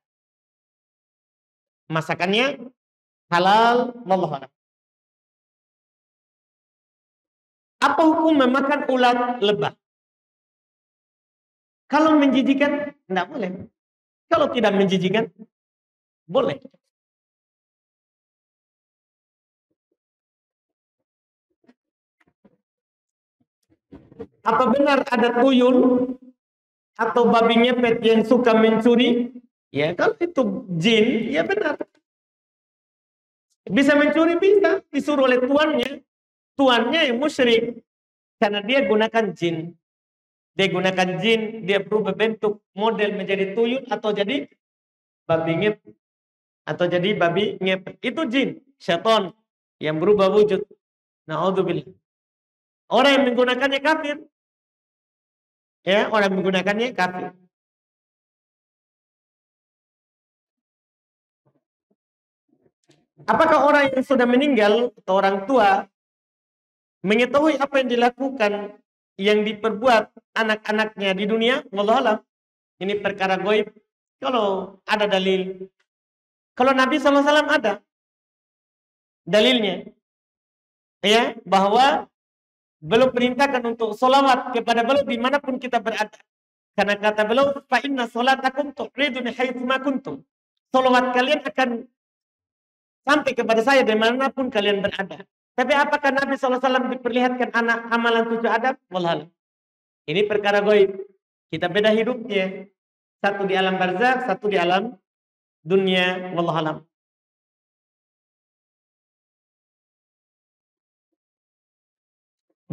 Masakannya halal, wallahu a'lam. Apa hukum memakan ulat lebah? Kalau menjijikan, tidak boleh. Kalau tidak menjijikan, boleh. Apa benar ada tuyul atau babi ngepet yang suka mencuri, ya kalau itu jin, ya benar. Bisa mencuri, bisa disuruh oleh tuannya. Tuannya yang musyrik karena dia gunakan jin. Dia gunakan jin, dia berubah bentuk model menjadi tuyul atau jadi babi ngepet atau jadi babi ngepet. Itu jin, syaitan yang berubah wujud. Na'udzubillah. Orang yang menggunakannya kafir. Ya, orang yang menggunakannya kafir. Apakah orang yang sudah meninggal atau orang tua mengetahui apa yang dilakukan, yang diperbuat anak-anaknya di dunia? Wallahu a'lam. Ini perkara gaib. Kalau ada dalil. Kalau Nabi SAW ada dalilnya. Ya, bahwa beliau perintahkan untuk solawat kepada beliau dimanapun kita berada. Karena kata beliau, fa inna solatakum tu'riduni haitsu ma kuntum. Solawat kalian akan sampai kepada saya dimanapun kalian berada. Tapi apakah Nabi SAW diperlihatkan anak amalan cucu Adam? Wallah. Ini perkara gaib. Kita beda hidupnya. Satu di alam barzakh, satu di alam dunia. Wallah alam.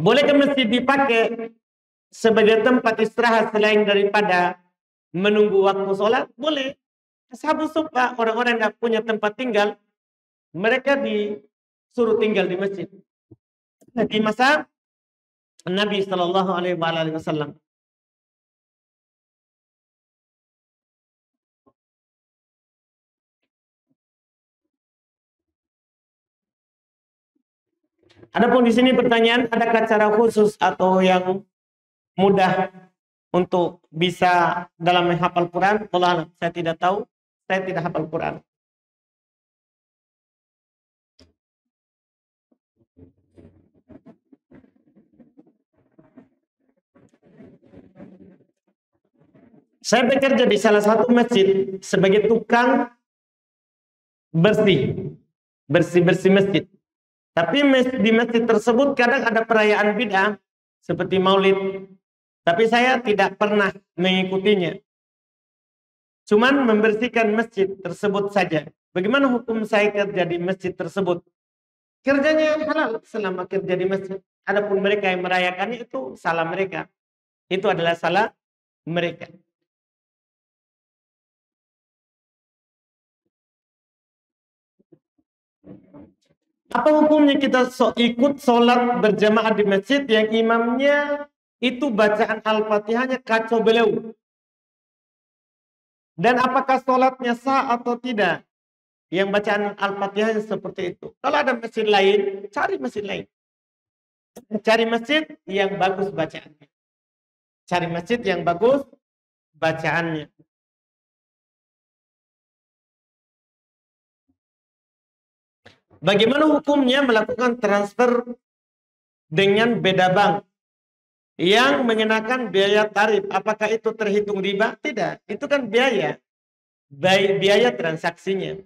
Bolehkah masjid dipakai sebagai tempat istirahat selain daripada menunggu waktu sholat? Boleh. Ashabus suffah, orang-orang yang tidak punya tempat tinggal, mereka disuruh tinggal di masjid. Di masa Nabi Shallallahu Alaihi Wasallam. Adapun di sini pertanyaan, adakah cara khusus atau yang mudah untuk bisa dalam menghafal Quran? Allah, saya tidak tahu, saya tidak hafal Quran. Saya bekerja di salah satu masjid sebagai tukang bersih masjid. Tapi di masjid tersebut kadang ada perayaan bid'ah seperti maulid. Tapi saya tidak pernah mengikutinya. Cuman membersihkan masjid tersebut saja. Bagaimana hukum saya kerja di masjid tersebut? Kerjanya halal selama kerja di masjid. Adapun mereka yang merayakannya itu salah mereka. Itu adalah salah mereka. Apa hukumnya kita ikut sholat berjamaah di masjid yang imamnya itu bacaan Al-Fatihahnya kacau belau? Dan apakah sholatnya sah atau tidak? Yang bacaan Al-Fatihahnya seperti itu. Kalau ada masjid lain, cari masjid lain. Cari masjid yang bagus bacaannya. Cari masjid yang bagus bacaannya. Bagaimana hukumnya melakukan transfer dengan beda bank yang mengenakan biaya tarif? Apakah itu terhitung riba? Tidak. Itu kan biaya. Biaya transaksinya.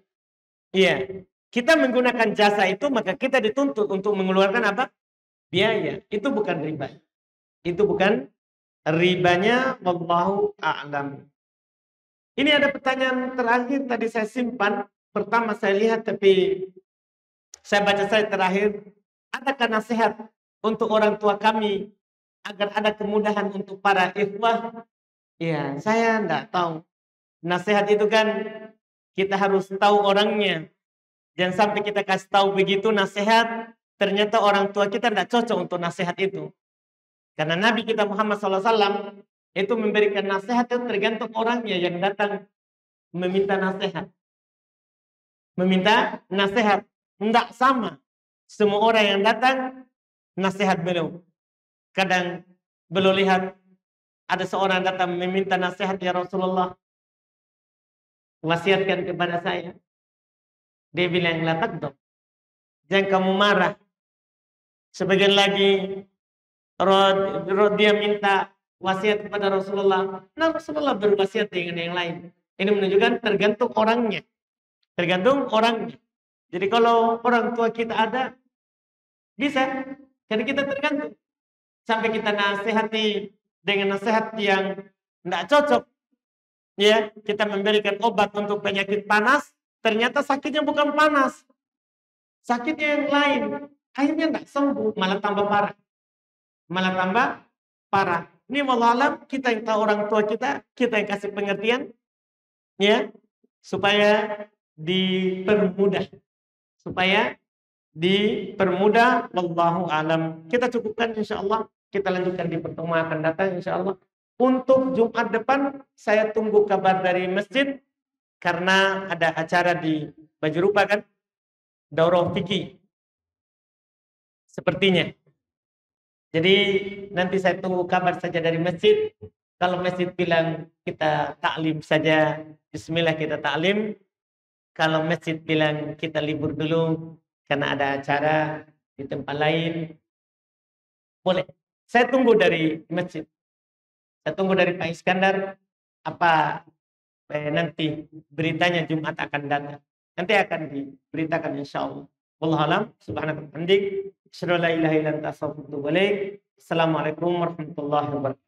Iya. Kita menggunakan jasa itu, maka kita dituntut untuk mengeluarkan apa? Biaya. Itu bukan riba. Itu bukan ribanya. Wallahu a'lam. Ini ada pertanyaan terakhir tadi saya simpan. Pertama saya lihat tapi saya baca saya terakhir, adakah nasihat untuk orang tua kami agar ada kemudahan untuk para ikhwah? Ya, saya enggak tahu. Nasihat itu kan kita harus tahu orangnya. Jangan sampai kita kasih tahu begitu nasihat, ternyata orang tua kita enggak cocok untuk nasihat itu. Karena Nabi kita Muhammad SAW itu memberikan nasihat itu tergantung orangnya yang datang meminta nasihat. Meminta nasihat. Tidak sama semua orang yang datang nasihat beliau. Kadang beliau lihat ada seorang datang meminta nasihat, ya Rasulullah, wasiatkan kepada saya. Dia bilang, la taghdab, jangan kamu marah. Sebagian lagi dia minta wasiat kepada Rasulullah. Nah, Rasulullah berwasiat dengan yang lain. Ini menunjukkan tergantung orangnya. Tergantung orangnya. Jadi kalau orang tua kita ada, bisa. Jadi kita tergantung. Sampai kita nasihati dengan nasihat yang Tidak cocok. Ya, kita memberikan obat untuk penyakit panas, ternyata sakitnya bukan panas. Sakitnya yang lain. Akhirnya tidak sembuh, malah tambah parah. Malah tambah parah. Ini wallahualam, kita yang tahu orang tua kita yang kasih pengertian, ya, supaya dipermudah. Wallahu alam. Kita cukupkan insyaallah. Kita lanjutkan di pertemuan akan datang insyaallah. Untuk Jumat depan saya tunggu kabar dari masjid karena ada acara di Baju Rupa kan, daurah fikih sepertinya. Jadi nanti saya tunggu kabar saja dari masjid. Kalau masjid bilang kita taklim saja, bismillah kita taklim. Kalau masjid bilang kita libur dulu karena ada acara di tempat lain, boleh. Saya tunggu dari masjid. Saya tunggu dari Pak Iskandar apa nanti beritanya Jumat akan datang. Nanti akan diberitakan insyaallah. Wallahu a'lam. Subhanaka wa bihamdik, asyhadu an la ilaha illa anta astaghfiruka wa atubu ilaik. Assalamualaikum warahmatullahi wabarakatuh.